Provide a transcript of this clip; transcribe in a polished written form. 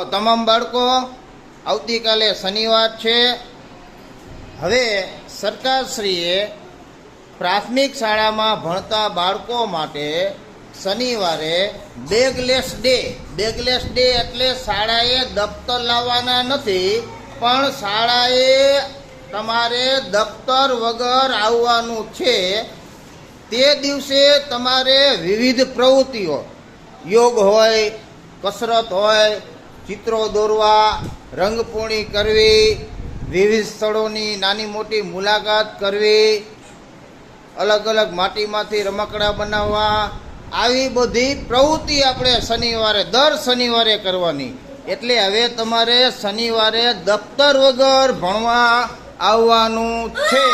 તમામ બાળકો આવતીકાલે શનિવાર છે। હવે સરકારશ્રીએ પ્રાથમિક શાળામાં ભણતા બાળકો માટે શનિવારે બેગલેસ ડે એટલે શાળાએ દફતર લાવવાના નથી, પણ શાળાએ તમારે દફતર વગર આવવાનું છે। તે દિવસે તમારે વિવિધ પ્રવૃત્તિઓ, યોગ હોય, કસરત હોય, ચિત્રો દોરવા, રંગપૂર્ણી કરવી, વિવિધ સ્થળોની નાની મોટી મુલાકાત કરવી, અલગ અલગ માટીમાંથી રમકડા બનાવવા, આવી બધી પ્રવૃત્તિ આપણે દર શનિવારે કરવાની। એટલે હવે તમારે શનિવારે દફતર વગર ભણવા આવવાનું છે।